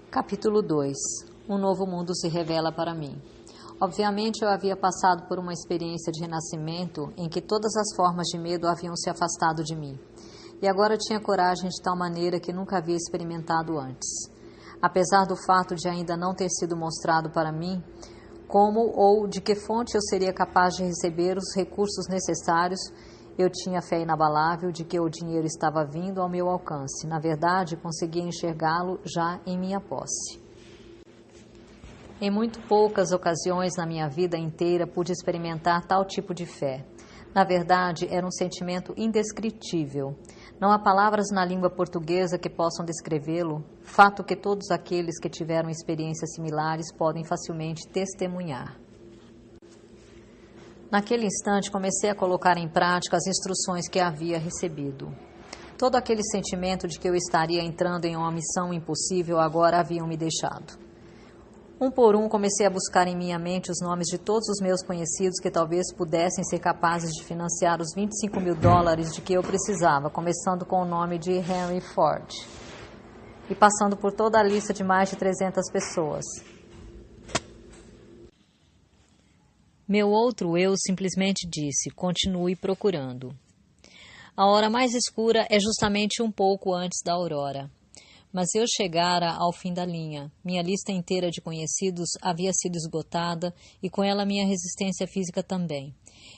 Capítulo 2. Um novo mundo se revela para mim. Obviamente eu havia passado por uma experiência de renascimento em que todas as formas de medo haviam se afastado de mim. E agora tinha coragem de tal maneira que nunca havia experimentado antes. Apesar do fato de ainda não ter sido mostrado para mim como ou de que fonte eu seria capaz de receber os recursos necessários, eu tinha fé inabalável de que o dinheiro estava vindo ao meu alcance. Na verdade, conseguia enxergá-lo já em minha posse. Em muito poucas ocasiões na minha vida inteira pude experimentar tal tipo de fé. Na verdade, era um sentimento indescritível. Não há palavras na língua portuguesa que possam descrevê-lo, fato que todos aqueles que tiveram experiências similares podem facilmente testemunhar. Naquele instante, comecei a colocar em prática as instruções que havia recebido. Todo aquele sentimento de que eu estaria entrando em uma missão impossível agora haviam me deixado. Um por um, comecei a buscar em minha mente os nomes de todos os meus conhecidos que talvez pudessem ser capazes de financiar os $25.000 de que eu precisava, começando com o nome de Henry Ford e passando por toda a lista de mais de 300 pessoas. Meu outro eu simplesmente disse: continue procurando. A hora mais escura é justamente um pouco antes da aurora. Mas eu chegara ao fim da linha. Minha lista inteira de conhecidos havia sido esgotada e com ela minha resistência física também.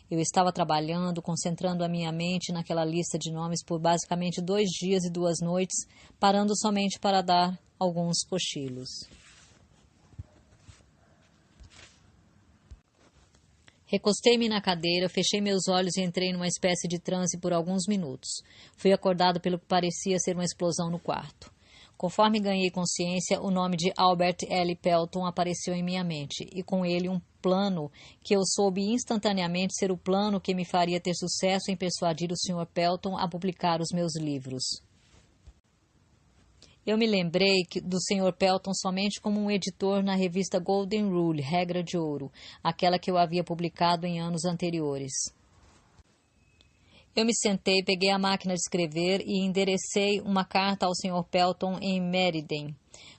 Eu estava trabalhando, concentrando a minha mente naquela lista de nomes por basicamente 2 dias e 2 noites, parando somente para dar alguns cochilos. Recostei-me na cadeira, fechei meus olhos e entrei numa espécie de transe por alguns minutos. Fui acordado pelo que parecia ser uma explosão no quarto. Conforme ganhei consciência, o nome de Albert L. Pelton apareceu em minha mente, e com ele um plano que eu soube instantaneamente ser o plano que me faria ter sucesso em persuadir o Sr. Pelton a publicar os meus livros. Eu me lembrei do Sr. Pelton somente como um editor na revista Golden Rule, Regra de Ouro, aquela que eu havia publicado em anos anteriores. Eu me sentei, peguei a máquina de escrever e enderecei uma carta ao Sr. Pelton em Meriden,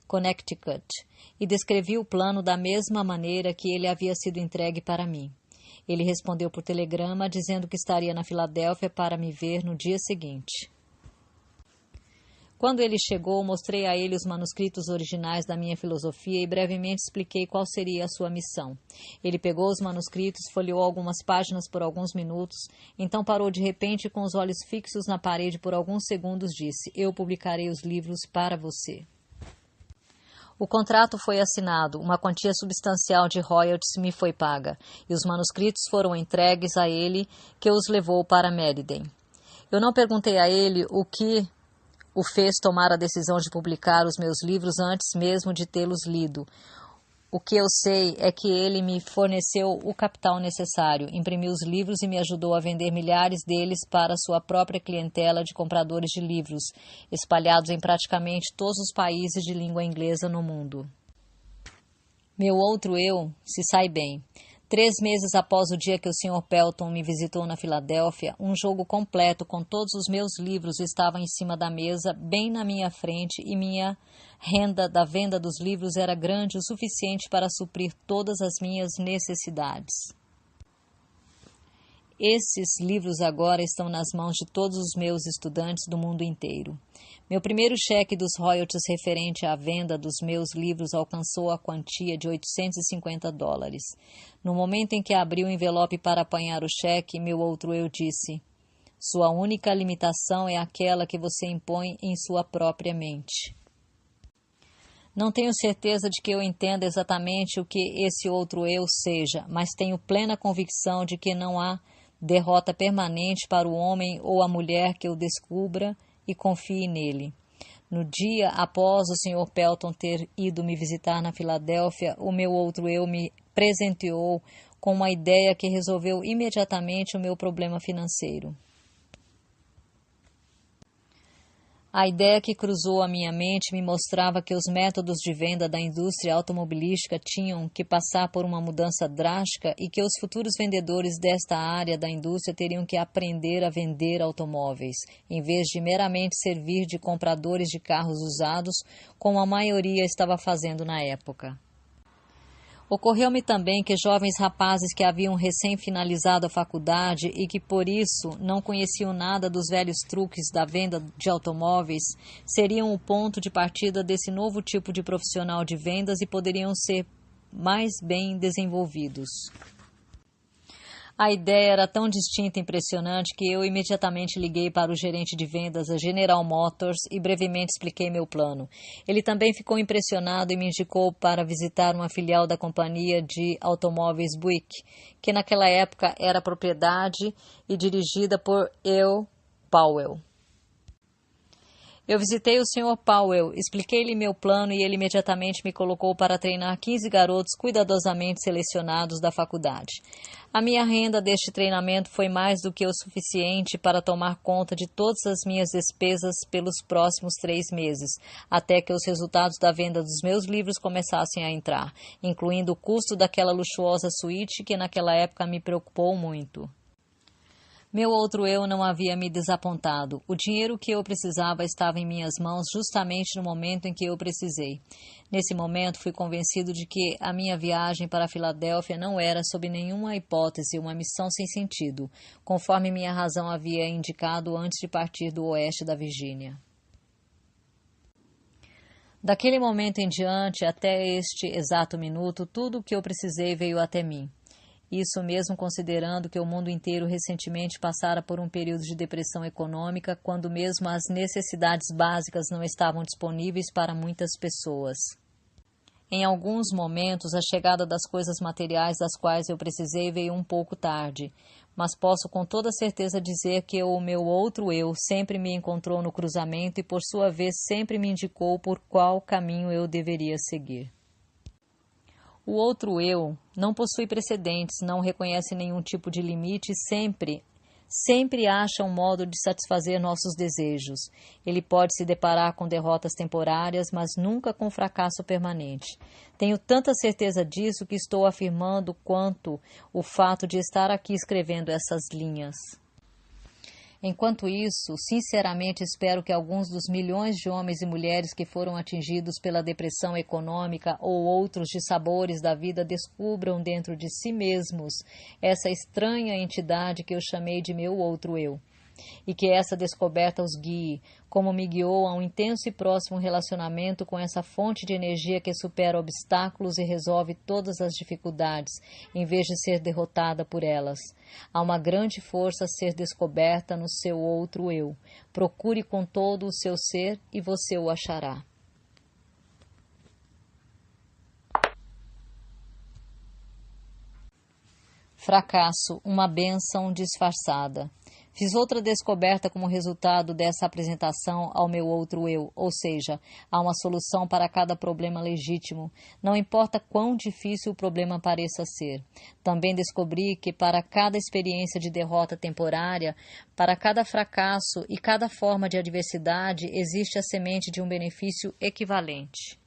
Connecticut, e descrevi o plano da mesma maneira que ele havia sido entregue para mim. Ele respondeu por telegrama dizendo que estaria na Filadélfia para me ver no dia seguinte. Quando ele chegou, mostrei a ele os manuscritos originais da minha filosofia e brevemente expliquei qual seria a sua missão. Ele pegou os manuscritos, folheou algumas páginas por alguns minutos, então parou de repente e com os olhos fixos na parede por alguns segundos disse: "Eu publicarei os livros para você." O contrato foi assinado, uma quantia substancial de royalties me foi paga, e os manuscritos foram entregues a ele, que os levou para Meriden. Eu não perguntei a ele o que o fez tomar a decisão de publicar os meus livros antes mesmo de tê-los lido. O que eu sei é que ele me forneceu o capital necessário, imprimiu os livros e me ajudou a vender milhares deles para sua própria clientela de compradores de livros, espalhados em praticamente todos os países de língua inglesa no mundo. Meu outro eu se sai bem. 3 meses após o dia que o Sr. Pelton me visitou na Filadélfia, um jogo completo com todos os meus livros estava em cima da mesa, bem na minha frente, e minha renda da venda dos livros era grande o suficiente para suprir todas as minhas necessidades. Esses livros agora estão nas mãos de todos os meus estudantes do mundo inteiro. Meu primeiro cheque dos royalties referente à venda dos meus livros alcançou a quantia de $850. No momento em que abri o envelope para apanhar o cheque, meu outro eu disse: "Sua única limitação é aquela que você impõe em sua própria mente." Não tenho certeza de que eu entenda exatamente o que esse outro eu seja, mas tenho plena convicção de que não há derrota permanente para o homem ou a mulher que eu descubra e confie nele. No dia após o Sr. Pelton ter ido me visitar na Filadélfia, o meu outro eu me presenteou com uma ideia que resolveu imediatamente o meu problema financeiro. A ideia que cruzou a minha mente me mostrava que os métodos de venda da indústria automobilística tinham que passar por uma mudança drástica e que os futuros vendedores desta área da indústria teriam que aprender a vender automóveis, em vez de meramente servir de compradores de carros usados, como a maioria estava fazendo na época. Ocorreu-me também que jovens rapazes que haviam recém-finalizado a faculdade e que, por isso, não conheciam nada dos velhos truques da venda de automóveis, seriam o ponto de partida desse novo tipo de profissional de vendas e poderiam ser mais bem desenvolvidos. A ideia era tão distinta e impressionante que eu imediatamente liguei para o gerente de vendas, a General Motors, e brevemente expliquei meu plano. Ele também ficou impressionado e me indicou para visitar uma filial da companhia de automóveis Buick, que naquela época era propriedade e dirigida por Earl Powell. Eu visitei o Sr. Powell, expliquei-lhe meu plano e ele imediatamente me colocou para treinar 15 garotos cuidadosamente selecionados da faculdade. A minha renda deste treinamento foi mais do que o suficiente para tomar conta de todas as minhas despesas pelos próximos 3 meses, até que os resultados da venda dos meus livros começassem a entrar, incluindo o custo daquela luxuosa suíte que naquela época me preocupou muito. Meu outro eu não havia me desapontado. O dinheiro que eu precisava estava em minhas mãos justamente no momento em que eu precisei. Nesse momento, fui convencido de que a minha viagem para a Filadélfia não era, sob nenhuma hipótese, uma missão sem sentido, conforme minha razão havia indicado antes de partir do oeste da Virgínia. Daquele momento em diante, até este exato minuto, tudo o que eu precisei veio até mim. Isso mesmo considerando que o mundo inteiro recentemente passara por um período de depressão econômica, quando mesmo as necessidades básicas não estavam disponíveis para muitas pessoas. Em alguns momentos, a chegada das coisas materiais das quais eu precisei veio um pouco tarde, mas posso com toda certeza dizer que o meu outro eu sempre me encontrou no cruzamento e, por sua vez, sempre me indicou por qual caminho eu deveria seguir. O outro eu não possui precedentes, não reconhece nenhum tipo de limite e sempre acha um modo de satisfazer nossos desejos. Ele pode se deparar com derrotas temporárias, mas nunca com fracasso permanente. Tenho tanta certeza disso que estou afirmando quanto o fato de estar aqui escrevendo essas linhas. Enquanto isso, sinceramente espero que alguns dos milhões de homens e mulheres que foram atingidos pela depressão econômica ou outros dissabores da vida descubram dentro de si mesmos essa estranha entidade que eu chamei de meu outro eu. E que essa descoberta os guie, como me guiou a um intenso e próximo relacionamento com essa fonte de energia que supera obstáculos e resolve todas as dificuldades, em vez de ser derrotada por elas. Há uma grande força a ser descoberta no seu outro eu. Procure com todo o seu ser e você o achará. Fracasso, uma bênção disfarçada. Fiz outra descoberta como resultado dessa apresentação ao meu outro eu, ou seja, há uma solução para cada problema legítimo, não importa quão difícil o problema pareça ser. Também descobri que para cada experiência de derrota temporária, para cada fracasso e cada forma de adversidade, existe a semente de um benefício equivalente.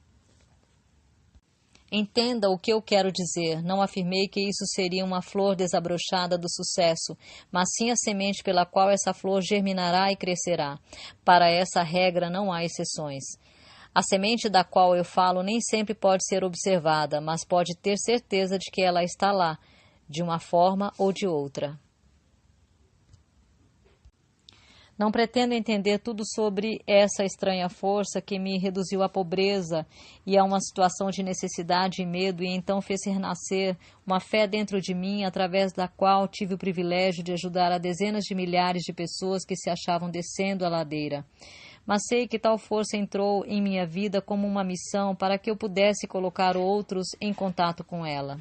Entenda o que eu quero dizer. Não afirmei que isso seria uma flor desabrochada do sucesso, mas sim a semente pela qual essa flor germinará e crescerá. Para essa regra não há exceções. A semente da qual eu falo nem sempre pode ser observada, mas pode ter certeza de que ela está lá, de uma forma ou de outra. Não pretendo entender tudo sobre essa estranha força que me reduziu à pobreza e a uma situação de necessidade e medo e então fez renascer uma fé dentro de mim através da qual tive o privilégio de ajudar a dezenas de milhares de pessoas que se achavam descendo a ladeira. Mas sei que tal força entrou em minha vida como uma missão para que eu pudesse colocar outros em contato com ela.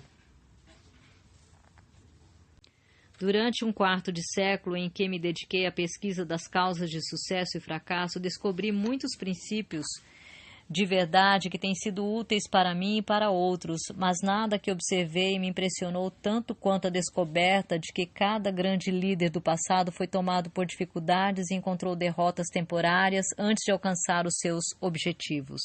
Durante um quarto de século em que me dediquei à pesquisa das causas de sucesso e fracasso, descobri muitos princípios de verdade que têm sido úteis para mim e para outros, mas nada que observei me impressionou tanto quanto a descoberta de que cada grande líder do passado foi tomado por dificuldades e encontrou derrotas temporárias antes de alcançar os seus objetivos.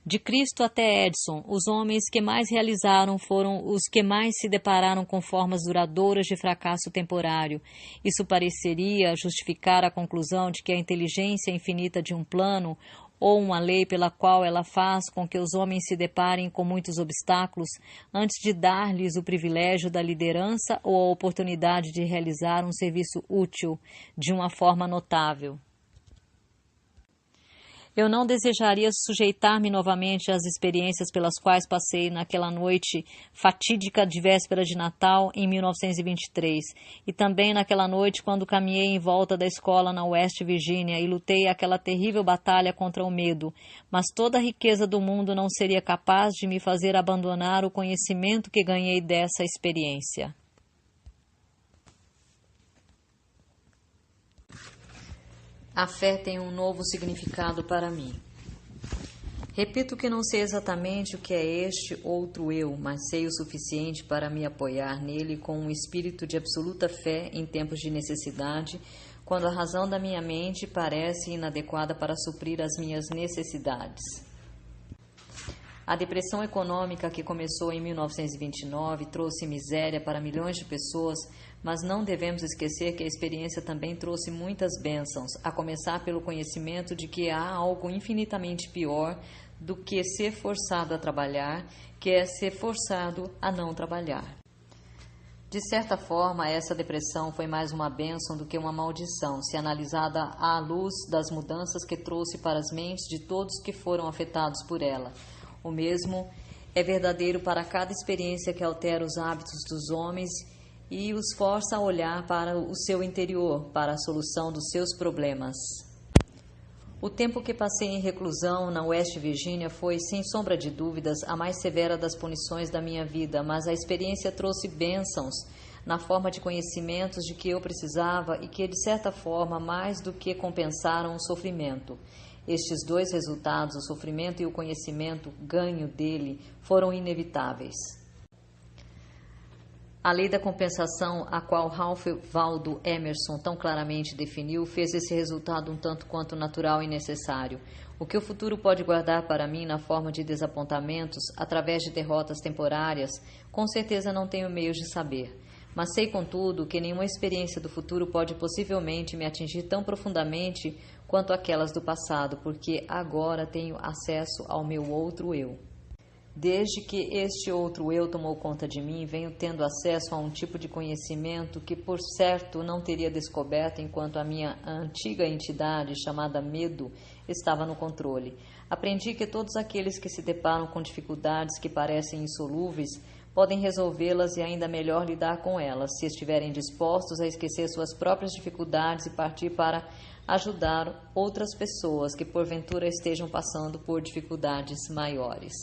De Cristo até Edison, os homens que mais realizaram foram os que mais se depararam com formas duradouras de fracasso temporário. Isso pareceria justificar a conclusão de que a inteligência infinita de um plano ou uma lei pela qual ela faz com que os homens se deparem com muitos obstáculos antes de dar-lhes o privilégio da liderança ou a oportunidade de realizar um serviço útil de uma forma notável. Eu não desejaria sujeitar-me novamente às experiências pelas quais passei naquela noite fatídica de véspera de Natal em 1923 e também naquela noite quando caminhei em volta da escola na West Virginia e lutei aquela terrível batalha contra o medo, mas toda a riqueza do mundo não seria capaz de me fazer abandonar o conhecimento que ganhei dessa experiência. A fé tem um novo significado para mim. Repito que não sei exatamente o que é este outro eu, mas sei o suficiente para me apoiar nele com um espírito de absoluta fé em tempos de necessidade, quando a razão da minha mente parece inadequada para suprir as minhas necessidades. A depressão econômica que começou em 1929 trouxe miséria para milhões de pessoas, mas não devemos esquecer que a experiência também trouxe muitas bênçãos, a começar pelo conhecimento de que há algo infinitamente pior do que ser forçado a trabalhar, que é ser forçado a não trabalhar. De certa forma, essa depressão foi mais uma bênção do que uma maldição, se analisada à luz das mudanças que trouxe para as mentes de todos que foram afetados por ela. O mesmo é verdadeiro para cada experiência que altera os hábitos dos homens e os força a olhar para o seu interior, para a solução dos seus problemas. O tempo que passei em reclusão na West Virginia foi, sem sombra de dúvidas, a mais severa das punições da minha vida, mas a experiência trouxe bênçãos na forma de conhecimentos de que eu precisava e que, de certa forma, mais do que compensaram o sofrimento. Estes dois resultados, o sofrimento e o conhecimento ganho dele, foram inevitáveis. A lei da compensação, a qual Ralph Waldo Emerson tão claramente definiu, fez esse resultado um tanto quanto natural e necessário. O que o futuro pode guardar para mim na forma de desapontamentos, através de derrotas temporárias, com certeza não tenho meios de saber. Mas sei, contudo, que nenhuma experiência do futuro pode possivelmente me atingir tão profundamente quanto aquelas do passado, porque agora tenho acesso ao meu outro eu. Desde que este outro eu tomou conta de mim, venho tendo acesso a um tipo de conhecimento que, por certo, não teria descoberto enquanto a minha antiga entidade, chamada medo, estava no controle. Aprendi que todos aqueles que se deparam com dificuldades que parecem insolúveis podem resolvê-las e ainda melhor lidar com elas, se estiverem dispostos a esquecer suas próprias dificuldades e partir para ajudar outras pessoas que porventura estejam passando por dificuldades maiores.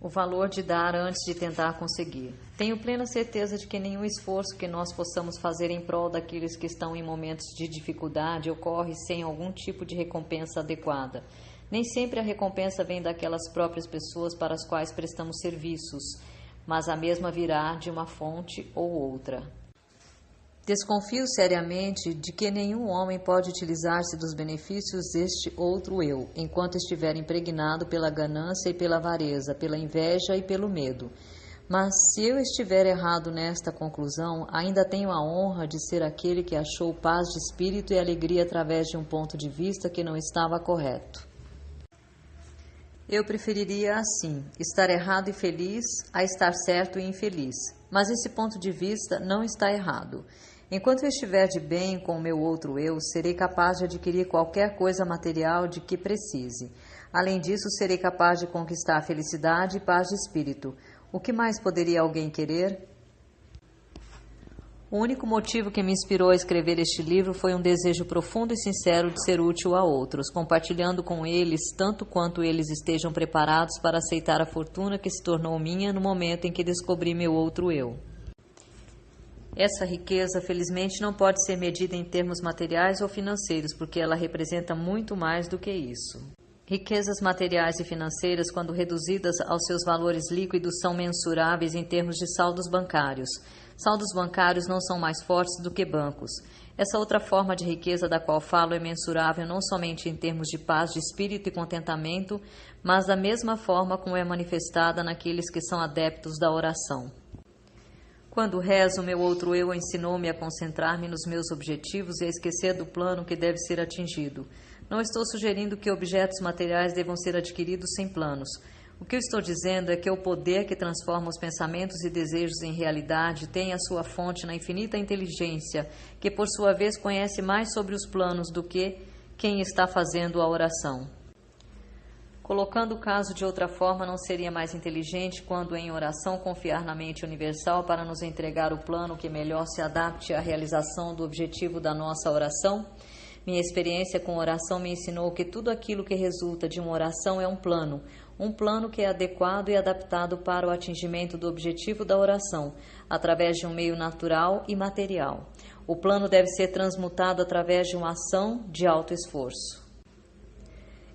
O valor de dar antes de tentar conseguir. Tenho plena certeza de que nenhum esforço que nós possamos fazer em prol daqueles que estão em momentos de dificuldade ocorre sem algum tipo de recompensa adequada. Nem sempre a recompensa vem daquelas próprias pessoas para as quais prestamos serviços, mas a mesma virá de uma fonte ou outra. Desconfio seriamente de que nenhum homem pode utilizar-se dos benefícios deste outro eu, enquanto estiver impregnado pela ganância e pela avareza, pela inveja e pelo medo. Mas se eu estiver errado nesta conclusão, ainda tenho a honra de ser aquele que achou paz de espírito e alegria através de um ponto de vista que não estava correto. Eu preferiria assim, estar errado e feliz, a estar certo e infeliz. Mas esse ponto de vista não está errado. Enquanto eu estiver de bem com o meu outro eu, serei capaz de adquirir qualquer coisa material de que precise. Além disso, serei capaz de conquistar felicidade e paz de espírito. O que mais poderia alguém querer? O único motivo que me inspirou a escrever este livro foi um desejo profundo e sincero de ser útil a outros, compartilhando com eles tanto quanto eles estejam preparados para aceitar a fortuna que se tornou minha no momento em que descobri meu outro eu. Essa riqueza, felizmente, não pode ser medida em termos materiais ou financeiros, porque ela representa muito mais do que isso. Riquezas materiais e financeiras, quando reduzidas aos seus valores líquidos, são mensuráveis em termos de saldos bancários. Saldos bancários não são mais fortes do que bancos. Essa outra forma de riqueza da qual falo é mensurável não somente em termos de paz de espírito e contentamento, mas da mesma forma como é manifestada naqueles que são adeptos da oração. Quando rezo, meu outro eu ensinou-me a concentrar-me nos meus objetivos e a esquecer do plano que deve ser atingido. Não estou sugerindo que objetos materiais devam ser adquiridos sem planos. O que eu estou dizendo é que o poder que transforma os pensamentos e desejos em realidade tem a sua fonte na infinita inteligência, que por sua vez conhece mais sobre os planos do que quem está fazendo a oração. Colocando o caso de outra forma, não seria mais inteligente quando em oração confiar na mente universal para nos entregar o plano que melhor se adapte à realização do objetivo da nossa oração? Minha experiência com oração me ensinou que tudo aquilo que resulta de uma oração é um plano que é adequado e adaptado para o atingimento do objetivo da oração, através de um meio natural e material. O plano deve ser transmutado através de uma ação de alto esforço.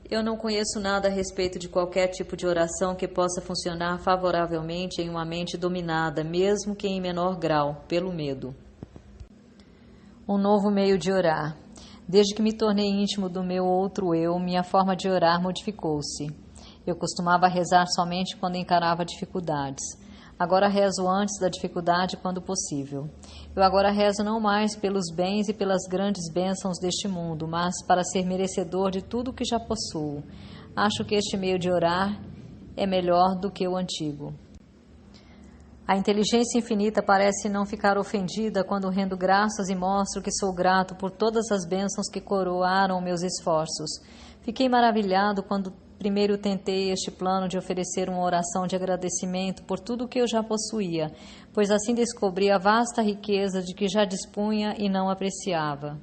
Eu não conheço nada a respeito de qualquer tipo de oração que possa funcionar favoravelmente em uma mente dominada, mesmo que em menor grau, pelo medo. Um novo meio de orar. Desde que me tornei íntimo do meu outro eu, minha forma de orar modificou-se. Eu costumava rezar somente quando encarava dificuldades. Agora rezo antes da dificuldade quando possível. Eu agora rezo não mais pelos bens e pelas grandes bênçãos deste mundo, mas para ser merecedor de tudo o que já possuo. Acho que este meio de orar é melhor do que o antigo. A inteligência infinita parece não ficar ofendida quando rendo graças e mostro que sou grato por todas as bênçãos que coroaram meus esforços. Fiquei maravilhado quando primeiro tentei este plano de oferecer uma oração de agradecimento por tudo o que eu já possuía, pois assim descobri a vasta riqueza de que já dispunha e não apreciava.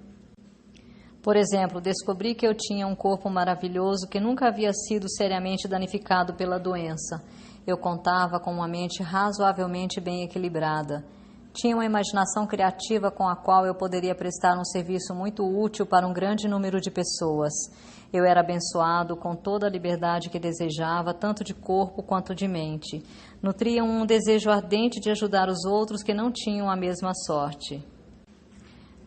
Por exemplo, descobri que eu tinha um corpo maravilhoso que nunca havia sido seriamente danificado pela doença. Eu contava com uma mente razoavelmente bem equilibrada. Tinha uma imaginação criativa com a qual eu poderia prestar um serviço muito útil para um grande número de pessoas. Eu era abençoado com toda a liberdade que desejava, tanto de corpo quanto de mente. Nutria um desejo ardente de ajudar os outros que não tinham a mesma sorte.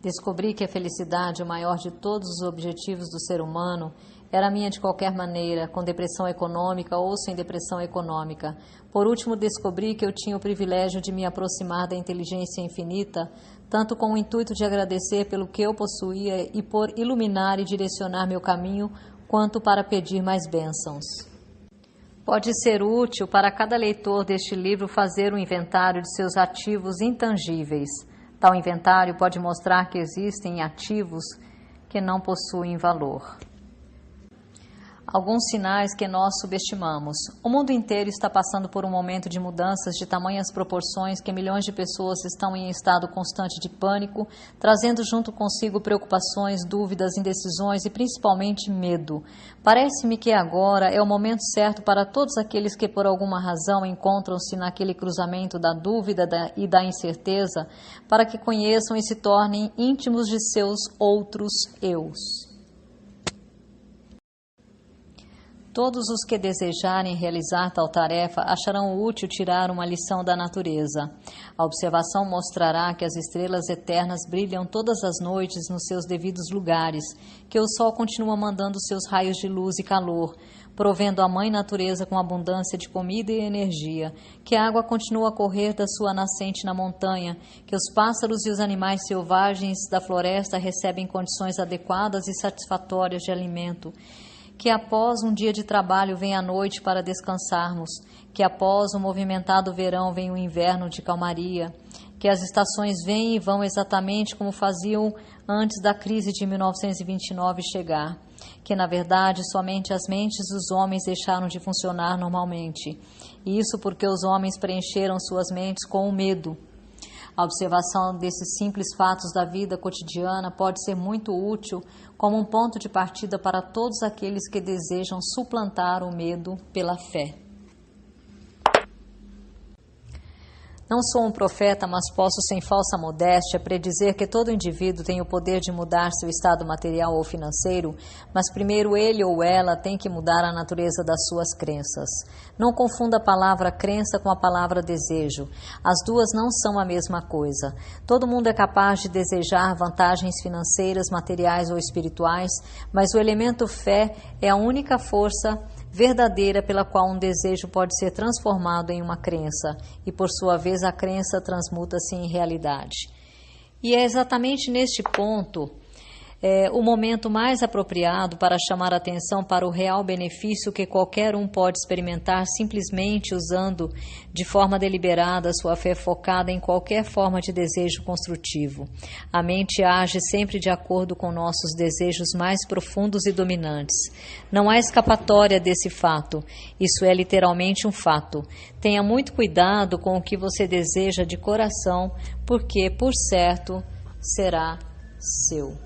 Descobri que a felicidade, o maior de todos os objetivos do ser humano, era minha de qualquer maneira, com depressão econômica ou sem depressão econômica. Por último, descobri que eu tinha o privilégio de me aproximar da inteligência infinita, tanto com o intuito de agradecer pelo que eu possuía e por iluminar e direcionar meu caminho, quanto para pedir mais bênçãos. Pode ser útil para cada leitor deste livro fazer um inventário de seus ativos intangíveis. Tal inventário pode mostrar que existem ativos que não possuem valor. Alguns sinais que nós subestimamos. O mundo inteiro está passando por um momento de mudanças de tamanhas proporções que milhões de pessoas estão em estado constante de pânico, trazendo junto consigo preocupações, dúvidas, indecisões e principalmente medo. Parece-me que agora é o momento certo para todos aqueles que por alguma razão encontram-se naquele cruzamento da dúvida e da incerteza, para que conheçam e se tornem íntimos de seus outros eus. Todos os que desejarem realizar tal tarefa acharão útil tirar uma lição da natureza. A observação mostrará que as estrelas eternas brilham todas as noites nos seus devidos lugares, que o sol continua mandando seus raios de luz e calor, provendo a mãe natureza com abundância de comida e energia, que a água continua a correr da sua nascente na montanha, que os pássaros e os animais selvagens da floresta recebem condições adequadas e satisfatórias de alimento, que após um dia de trabalho vem a noite para descansarmos, que após o movimentado verão vem o inverno de calmaria, que as estações vêm e vão exatamente como faziam antes da crise de 1929 chegar, que na verdade somente as mentes dos homens deixaram de funcionar normalmente, e isso porque os homens preencheram suas mentes com o medo. A observação desses simples fatos da vida cotidiana pode ser muito útil como um ponto de partida para todos aqueles que desejam suplantar o medo pela fé. Não sou um profeta, mas posso, sem falsa modéstia, predizer que todo indivíduo tem o poder de mudar seu estado material ou financeiro, mas primeiro ele ou ela tem que mudar a natureza das suas crenças. Não confunda a palavra crença com a palavra desejo. As duas não são a mesma coisa. Todo mundo é capaz de desejar vantagens financeiras, materiais ou espirituais, mas o elemento fé é a única força verdadeira pela qual um desejo pode ser transformado em uma crença e, por sua vez, a crença transmuta-se em realidade. E é exatamente neste ponto o momento mais apropriado para chamar a atenção para o real benefício que qualquer um pode experimentar simplesmente usando de forma deliberada sua fé focada em qualquer forma de desejo construtivo. A mente age sempre de acordo com nossos desejos mais profundos e dominantes. Não há escapatória desse fato. Isso é literalmente um fato. Tenha muito cuidado com o que você deseja de coração, porque, por certo, será seu.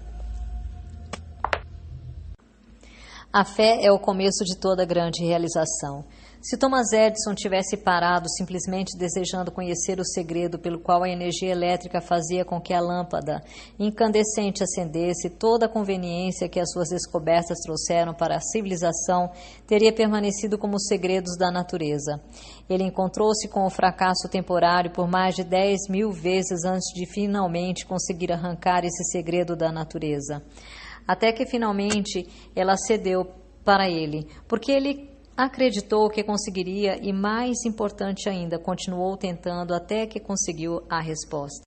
A fé é o começo de toda grande realização. Se Thomas Edison tivesse parado simplesmente desejando conhecer o segredo pelo qual a energia elétrica fazia com que a lâmpada incandescente acendesse, toda a conveniência que as suas descobertas trouxeram para a civilização teria permanecido como segredos da natureza. Ele encontrou-se com o fracasso temporário por mais de 10.000 vezes antes de finalmente conseguir arrancar esse segredo da natureza. Até que finalmente ela cedeu para ele, porque ele acreditou que conseguiria e, mais importante ainda, continuou tentando até que conseguiu a resposta.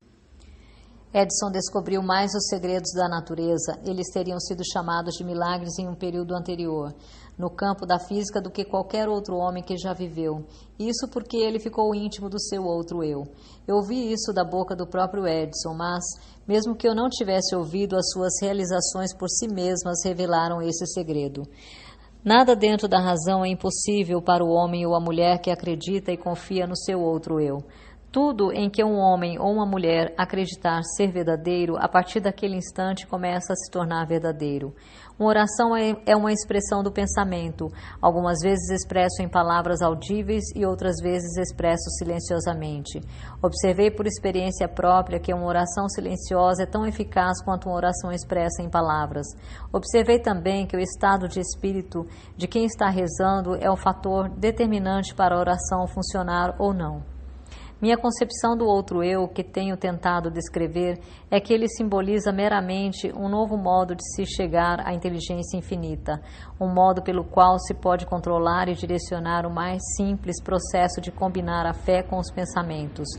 Edison descobriu mais os segredos da natureza. Eles teriam sido chamados de milagres em um período anterior, no campo da física, do que qualquer outro homem que já viveu. Isso porque ele ficou íntimo do seu outro eu. Eu ouvi isso da boca do próprio Edison, mas, mesmo que eu não tivesse ouvido, as suas realizações por si mesmas revelaram esse segredo. Nada dentro da razão é impossível para o homem ou a mulher que acredita e confia no seu outro eu. Tudo em que um homem ou uma mulher acreditar ser verdadeiro, a partir daquele instante começa a se tornar verdadeiro. Uma oração é uma expressão do pensamento, algumas vezes expresso em palavras audíveis e outras vezes expresso silenciosamente. Observei por experiência própria que uma oração silenciosa é tão eficaz quanto uma oração expressa em palavras. Observei também que o estado de espírito de quem está rezando é o fator determinante para a oração funcionar ou não. Minha concepção do outro eu, que tenho tentado descrever, é que ele simboliza meramente um novo modo de se chegar à inteligência infinita, um modo pelo qual se pode controlar e direcionar o mais simples processo de combinar a fé com os pensamentos.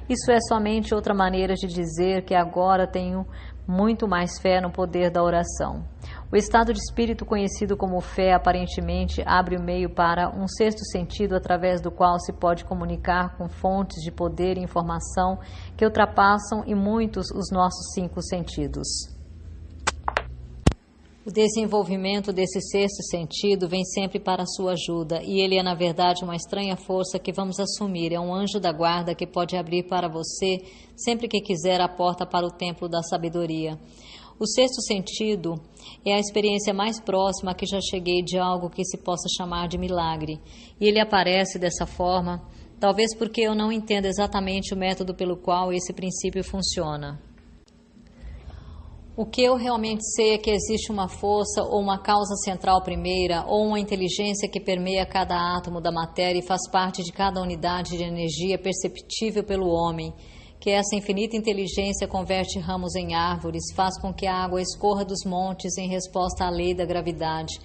Isso é somente outra maneira de dizer que agora tenho muito mais fé no poder da oração. O estado de espírito conhecido como fé aparentemente abre o meio para um sexto sentido através do qual se pode comunicar com fontes de poder e informação que ultrapassam em muitos os nossos 5 sentidos. O desenvolvimento desse sexto sentido vem sempre para a sua ajuda, e ele é, na verdade, uma estranha força que vamos assumir. É um anjo da guarda que pode abrir para você, sempre que quiser, a porta para o templo da sabedoria. O sexto sentido é a experiência mais próxima a que já cheguei de algo que se possa chamar de milagre, e ele aparece dessa forma, talvez porque eu não entendo exatamente o método pelo qual esse princípio funciona. O que eu realmente sei é que existe uma força ou uma causa central primeira, ou uma inteligência que permeia cada átomo da matéria e faz parte de cada unidade de energia perceptível pelo homem, que essa infinita inteligência converte ramos em árvores, faz com que a água escorra dos montes em resposta à lei da gravidade,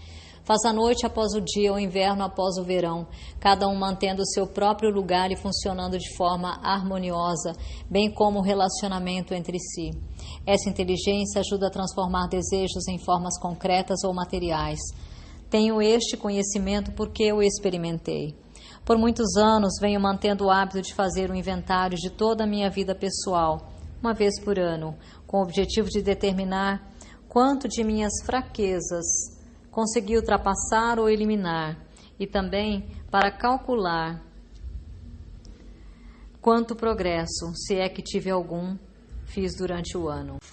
faz a noite após o dia, o inverno após o verão, cada um mantendo o seu próprio lugar e funcionando de forma harmoniosa, bem como o relacionamento entre si. Essa inteligência ajuda a transformar desejos em formas concretas ou materiais. Tenho este conhecimento porque eu experimentei. Por muitos anos venho mantendo o hábito de fazer um inventário de toda a minha vida pessoal, uma vez por ano, com o objetivo de determinar quanto de minhas fraquezas consegui ultrapassar ou eliminar, e também para calcular quanto progresso, se é que tive algum, fiz durante o ano.